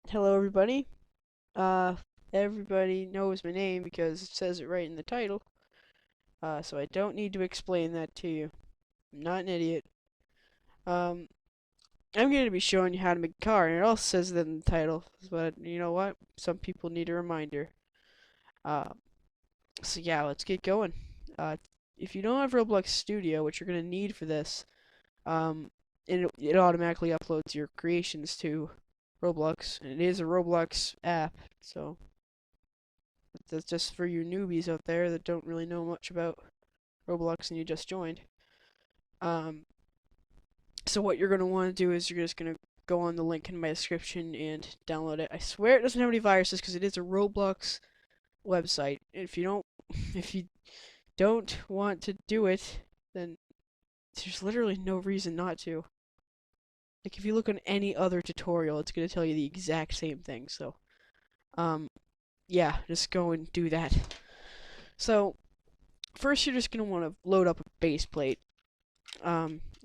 Hello, everybody. Uh, Everybody knows my name because it says it right in the title. So I don't need to explain that to you. I'm not an idiot. Um, I'm going to be showing you how to make a car, and it also says that in the title. But you know what? Some people need a reminder. Uh, so yeah, let's get going. Uh, if you don't have Roblox Studio, what you're going to need for this, um, it automatically uploads your creations to Roblox, and it is a Roblox app, so. That's just for you newbies out there that don't really know much about Roblox and you just joined. Um, so what you're gonna want to do is you're just gonna go on the link in my description and download it. I swear it doesn't have any viruses because it is a Roblox website. If you don't want to do it, then there's literally no reason not to. Like if you look on any other tutorial, it's gonna tell you the exact same thing. So, um, yeah, just go and do that. So first, you're just gonna want to load up a base plate.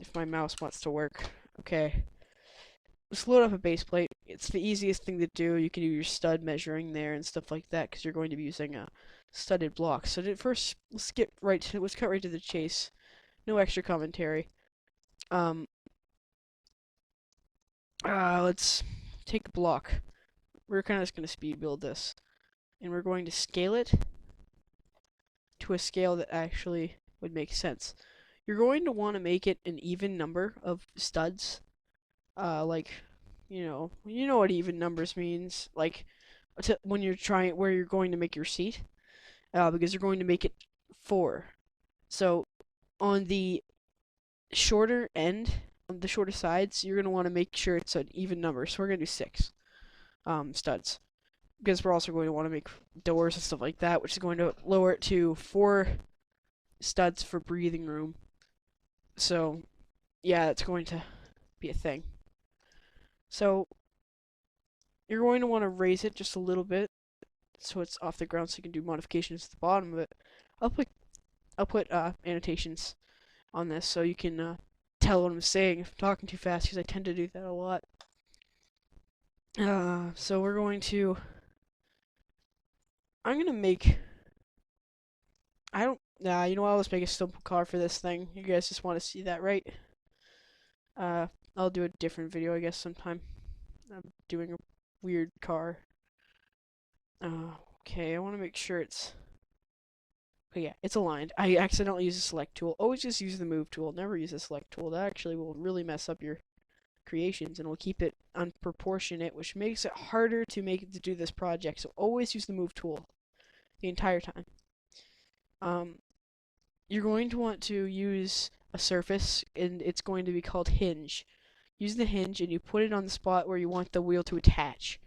If my mouse wants to work. Okay. Just load up a base plate. It's the easiest thing to do. You can do your stud measuring there and stuff like that because you're going to be using a studded block. So first, let's cut right to the chase. No extra commentary. Um, let's take a block. We're kind of just going to speed build this. And we're going to scale it to a scale that actually would make sense. You're going to want to make it an even number of studs. Like, you know what even numbers means. Like, when you're trying, where you're going to make your seat, because you're going to make it four. So, on the shorter end, on the shorter sides, you're going to want to make sure it's an even number. So we're going to do six, studs. Because we're also going to want to make doors and stuff like that, which is going to lower it to four studs for breathing room. So, yeah, that's going to be a thing. So, you're going to want to raise it just a little bit so it's off the ground so you can do modifications at the bottom of it. I'll put annotations on this so you can tell what I'm saying if I'm talking too fast because I tend to do that a lot. So we're going to. I'm gonna make. I don't. Nah, you know what? Let's make a simple car for this thing. You guys just want to see that, right? Uh, I'll do a different video, I guess, sometime. I'm doing a weird car. Okay, I want to make sure it's. But yeah, it's aligned. I accidentally used the select tool. Always just use the move tool. Never use the select tool. That actually will really mess up your creations and will keep it unproportionate, which makes it harder to do this project. So always use the move tool the entire time. You're going to want to use a surface, and it's going to be called hinge. Use the hinge, and you put it on the spot where you want the wheel to attach.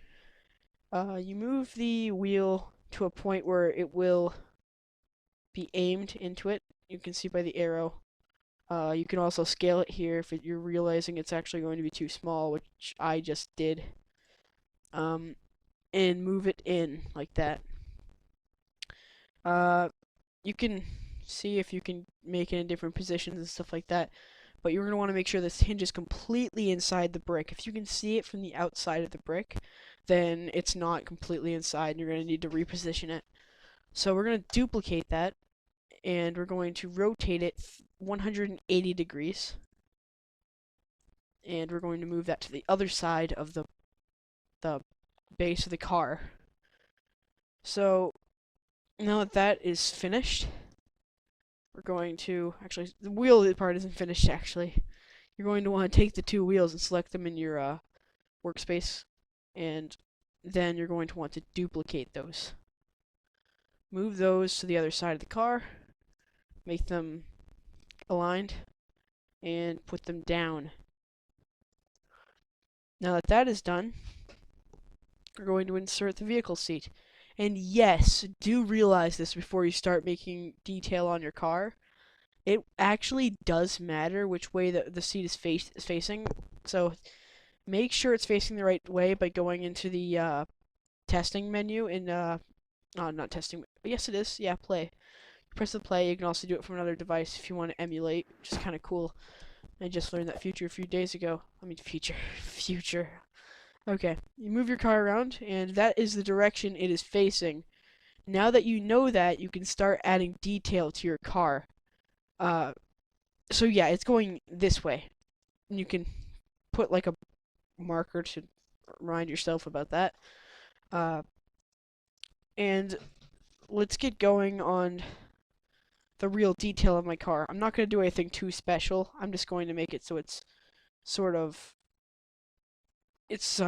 You move the wheel to a point where it will be aimed into it. You can see by the arrow. You can also scale it here if you're realizing it's actually going to be too small, which I just did. And move it in like that. You can see if you can make it in different positions and stuff like that. But you're going to want to make sure this hinge is completely inside the brick. If you can see it from the outside of the brick, then it's not completely inside and you're going to need to reposition it. So we're going to duplicate that and we're going to rotate it 180 degrees. And we're going to move that to the other side of the base of the car. So now that that is finished, we're going to, actually, the wheel part isn't finished actually. You're going to want to take the two wheels and select them in your workspace, and then you're going to want to duplicate those. Move those to the other side of the car, make them aligned, and put them down. Now that that is done, we're going to insert the vehicle seat. And yes, do realize this before you start making detail on your car. It actually does matter which way the seat is facing. So make sure it's facing the right way by going into the testing menu in not testing. Yes, it is. Yeah, play. Press the play. You can also do it from another device if you want to emulate, which is kind of cool. I just learned that feature a few days ago. I mean, future. Okay, you move your car around, and that is the direction it is facing. Now that you know that, you can start adding detail to your car. Uh, so yeah, it's going this way. And you can put like a marker to remind yourself about that. Uh, and let's get going on the real detail of my car. I'm not going to do anything too special. I'm just going to make it so it's sort of it's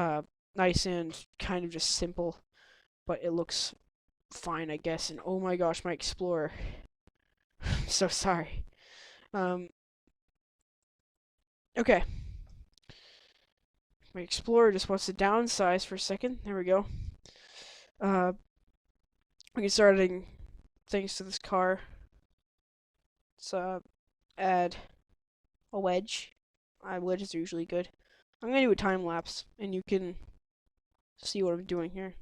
nice and kind of just simple, but it looks fine, I guess. And oh my gosh, my Explorer. I'm so sorry. Um, okay. My Explorer just wants to downsize for a second. There we go. Uh, we can start adding things to this car. Let's add a wedge. Wedges are usually good. I'm gonna do a time lapse, and you can see what I'm doing here.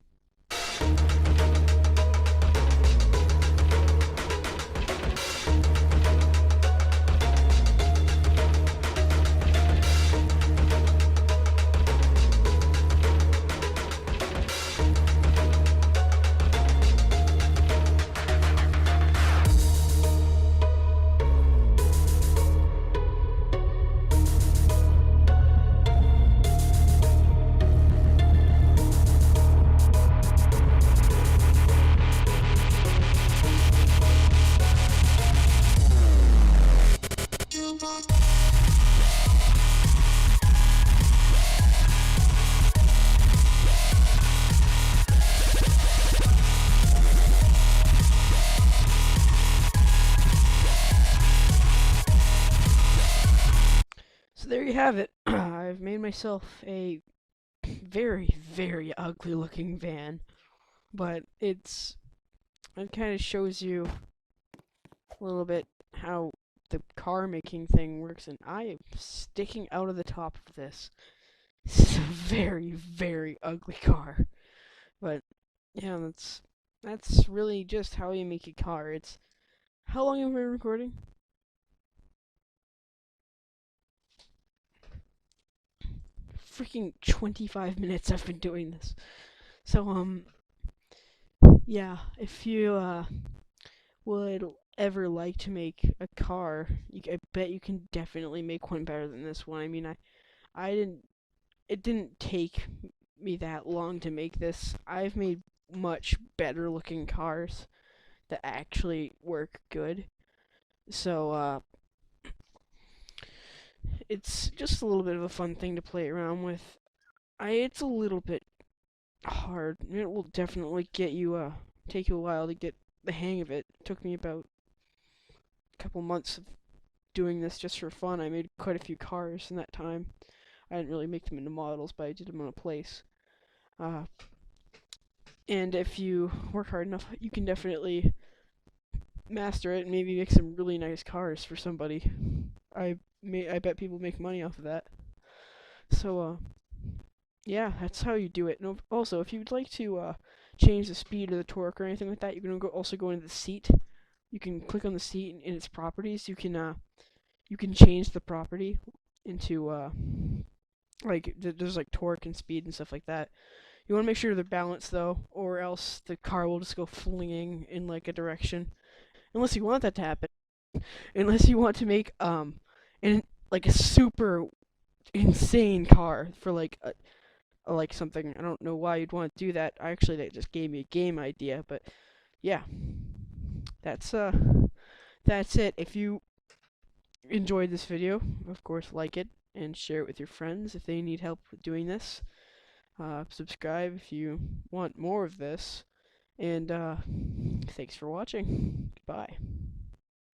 So there you have it. I've made myself a very, very ugly looking van, but it kind of shows you a little bit how the car making thing works, and I am sticking out of the top of this. This is a very, very ugly car, but yeah, that's really just how you make a car. It's how long have we been recording? Freaking 25 minutes I've been doing this. So yeah, if you would ever like to make a car, I bet you can definitely make one better than this one. I mean, I didn't. It didn't take me that long to make this. I've made much better looking cars that actually work good. So it's just a little bit of a fun thing to play around with. It's a little bit hard. It will definitely take you a while to get the hang of it. It took me about a couple months of doing this just for fun. I made quite a few cars in that time. I didn't really make them into models, but I did them on a place. Uh, and if you work hard enough, you can definitely master it and maybe make some really nice cars for somebody. I bet people make money off of that. So yeah, that's how you do it. And also, if you'd like to change the speed or the torque or anything like that, you can also go into the seat. You can click on the seat in its properties. You can change the property into there's like torque and speed and stuff like that. You want to make sure they're balanced though, or else the car will just go flinging in like a direction. Unless you want that to happen. Unless you want to make an like a super insane car for like something. I don't know why you'd want to do that. Actually, that just gave me a game idea, but yeah. That's that's it. If you enjoyed this video, of course, like it and share it with your friends if they need help with doing this. Subscribe if you want more of this. And thanks for watching. Goodbye.